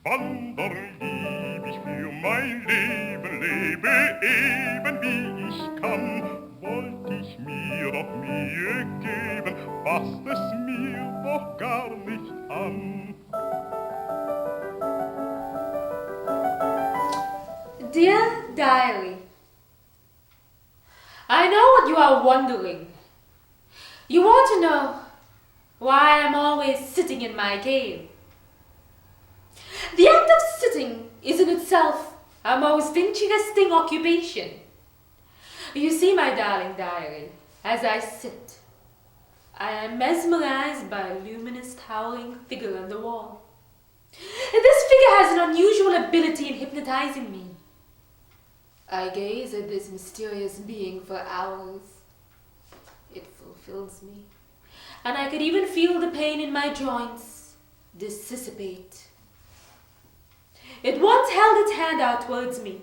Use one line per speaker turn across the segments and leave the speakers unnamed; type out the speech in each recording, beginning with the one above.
Wanderlieb ich für mein Leben, lebe eben wie ich kann. Wollt ich mir doch Mühe geben, passt es mir doch gar nicht an.
Dear Diary, I know what you are wondering. You want to know why I'm always sitting in my cave. The act of sitting is in itself a most interesting occupation. You see, my darling diary, as I sit, I am mesmerized by a luminous towering figure on the wall. This figure has an unusual ability in hypnotizing me. I gaze at this mysterious being for hours. It fulfills me, and I could even feel the pain in my joints dissipate. It once held its hand out towards me,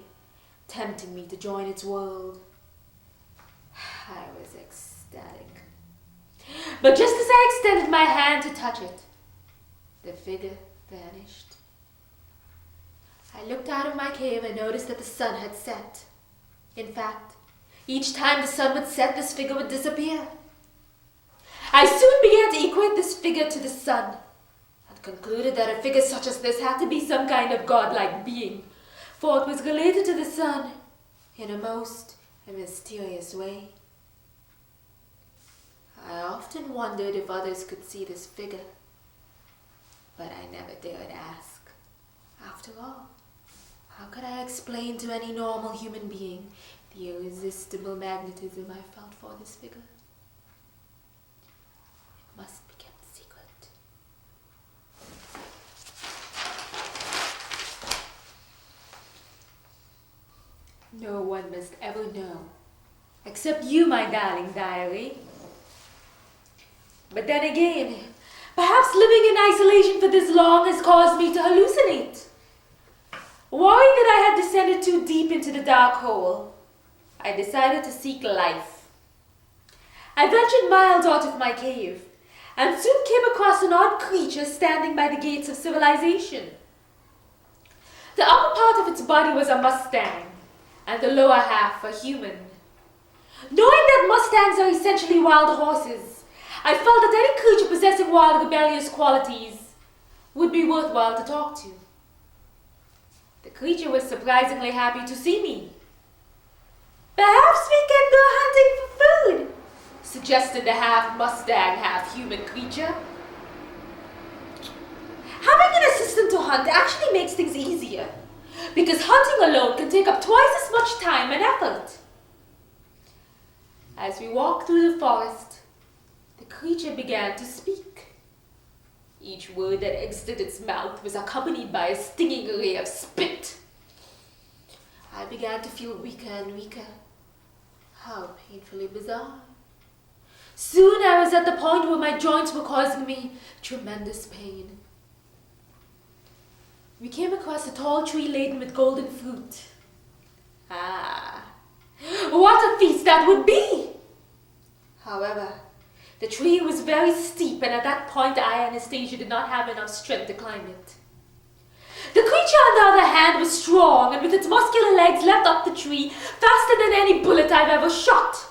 tempting me to join its world. I was ecstatic. But just as I extended my hand to touch it, the figure vanished. I looked out of my cave and noticed that the sun had set. In fact, each time the sun would set, this figure would disappear. I soon began to equate this figure to the sun, and concluded that a figure such as this had to be some kind of godlike being, for it was related to the sun in a most mysterious way. I often wondered if others could see this figure, but I never dared ask. After all, how could I explain to any normal human being the irresistible magnetism I felt for this figure? It must be kept secret. No one must ever know, except you, my darling diary. But then again, perhaps living in isolation for this long has caused me to hallucinate. Worried that I had descended too deep into the dark hole, I decided to seek life. I ventured miles out of my cave, and soon came across an odd creature standing by the gates of civilization. The upper part of its body was a mustang, and the lower half a human. Knowing that mustangs are essentially wild horses, I felt that any creature possessing wild rebellious qualities would be worthwhile to talk to. The creature was surprisingly happy to see me. "Perhaps we can go hunting for food," suggested the half-mustang, half-human creature. Having an assistant to hunt actually makes things easier, because hunting alone can take up twice as much time and effort. As we walked through the forest, the creature began to speak. Each word that exited its mouth was accompanied by a stinging ray of spit. I began to feel weaker and weaker. How painfully bizarre. Soon I was at the point where my joints were causing me tremendous pain. We came across a tall tree laden with golden fruit. Ah, what a feast that would be! However, the tree was very steep, and at that point Anastasia did not have enough strength to climb it. The creature, on the other hand, was strong, and with its muscular legs leapt up the tree faster than any bullet I've ever shot.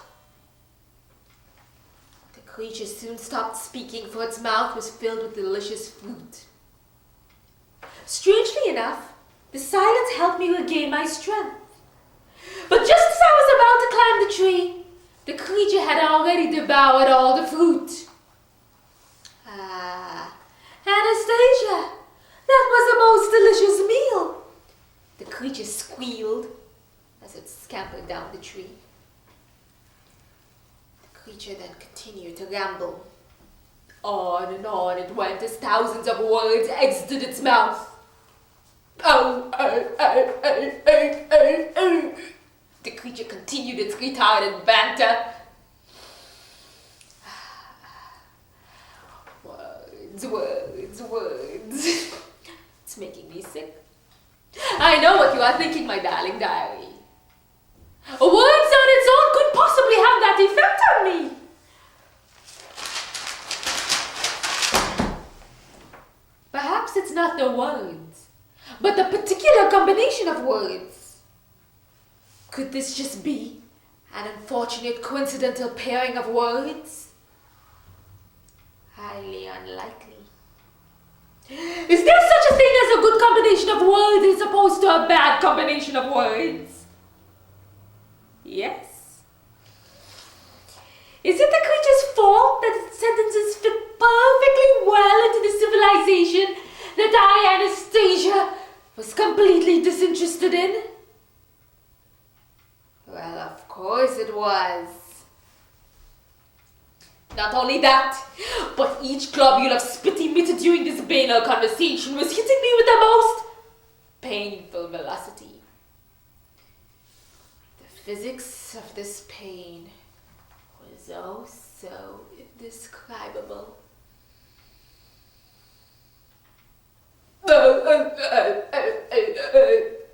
The creature soon stopped speaking, for its mouth was filled with delicious fruit. Strangely enough, the silence helped me regain my strength. But just as I was about to climb the tree, the creature had already devoured all the fruit. "Ah, Anastasia, that was a most delicious meal," the creature squealed as it scampered down the tree. The creature then continued to ramble. On and on it went as thousands of words exited its mouth. "Oh, oh, oh, oh, oh, oh, oh." The creature continued its retarded banter. Words, words, words. It's making me sick. I know what you are thinking, my darling diary. Words on its own could possibly have that effect on me. Perhaps it's not the words, but a particular combination of words. Could this just be an unfortunate coincidental pairing of words? Highly unlikely. Is there such a thing as a good combination of words as opposed to a bad combination of words? Yes. Is it the creature's fault that its sentences fit perfectly well into the civilization that I, Anastasia, was completely disinterested in? Well, of course it was. Not only that, but each globule of spit emitted during this banal conversation was hitting me with the most painful velocity. The physics of this pain was oh so indescribable.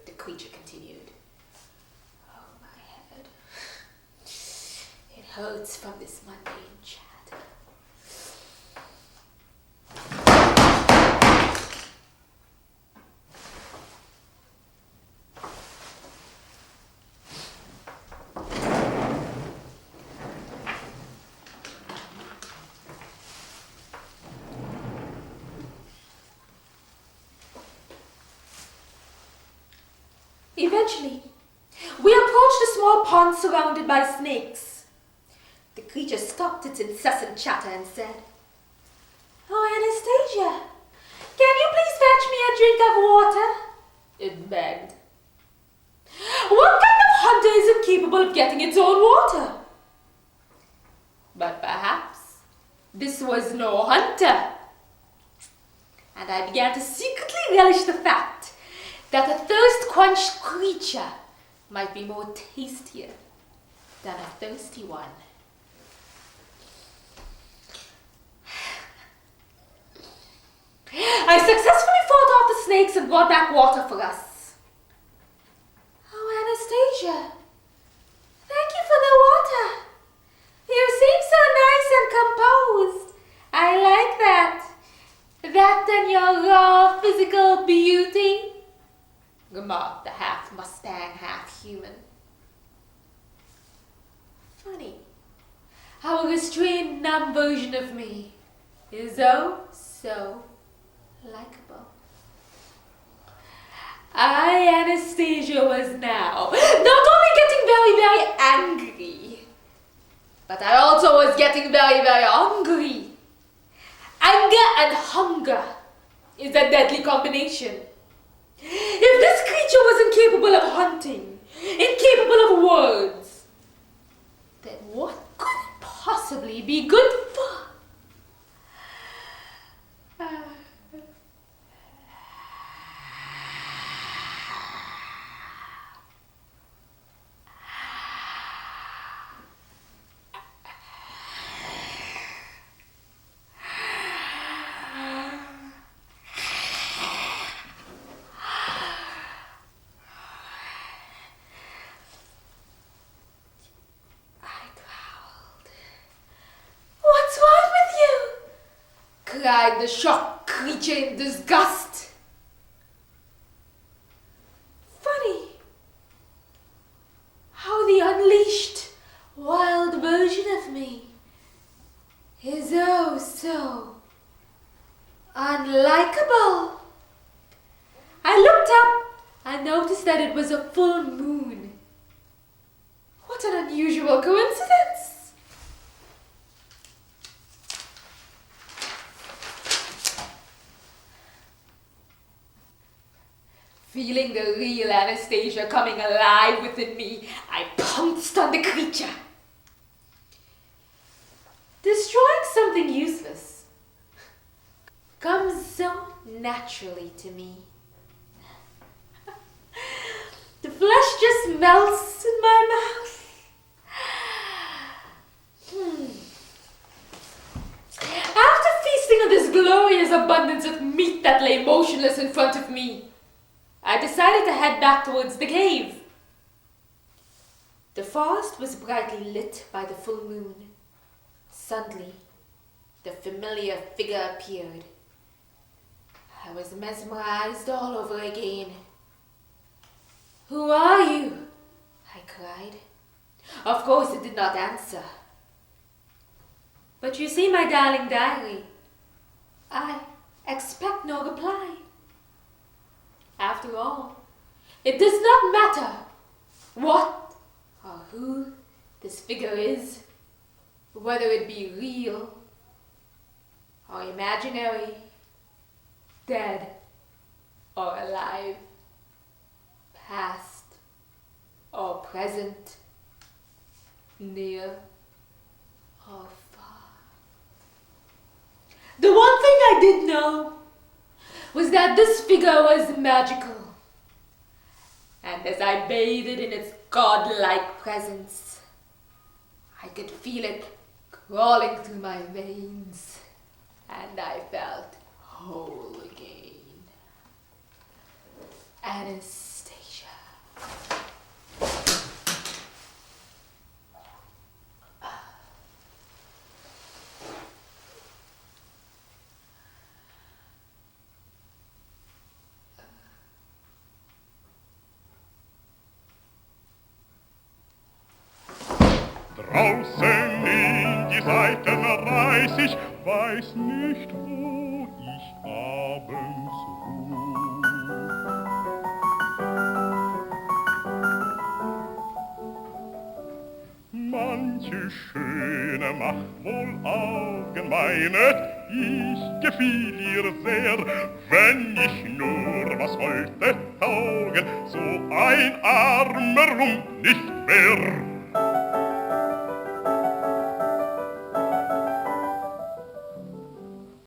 The creature continued. Oh, my head. It hurts from this mundane chat. Eventually, we approached a small pond surrounded by snakes. The creature stopped its incessant chatter and said, "Oh, Anastasia, can you please fetch me a drink of water?" It begged. What kind of hunter is incapable of getting its own water? But perhaps this was no hunter. And I began to secretly relish the fact that a thirst-quenched creature might be more tastier than a thirsty one. I successfully fought off the snakes and brought back water for us. Oh, Anastasia, thank you for the water. You seem so nice and composed. I like that. That and your raw physical beauty, remarked the half mustang, half human. Funny how a restrained, numb version of me is oh so likable. I, Anastasia, was now not only getting very, very angry, but I also was getting very, very hungry. Anger and hunger is a deadly combination. If this creature was incapable of hunting, incapable of words, then what could it possibly be good for? Cried the shocked creature in disgust. Funny how the unleashed, wild version of me is oh so unlikable. I looked up and noticed that it was a full moon. What an unusual coincidence! Feeling the real Anastasia coming alive within me, I pounced on the creature. Destroying something useless comes so naturally to me. The flesh just melts in my mouth. After feasting on this glorious abundance of meat that lay motionless in front of me, I decided to head back towards the cave. The forest was brightly lit by the full moon. Suddenly, the familiar figure appeared. I was mesmerized all over again. "Who are you?" I cried. Of course it did not answer. "But you see my darling diary." I expect no reply. After all, it does not matter what or who this figure is, whether it be real or imaginary, dead or alive, past or present, near or far. The one thing I did know was that this figure was magical, and as I bathed in its godlike presence, I could feel it crawling through my veins, and I felt whole again. Anastasia.
Draußen in die Seiten reiß ich, weiß nicht, wo ich abends ruh. Manche Schöne macht wohl Augen, meinet, ich gefiel ihr sehr, wenn ich nur was wollte taugen, so ein armer Lump nicht wär.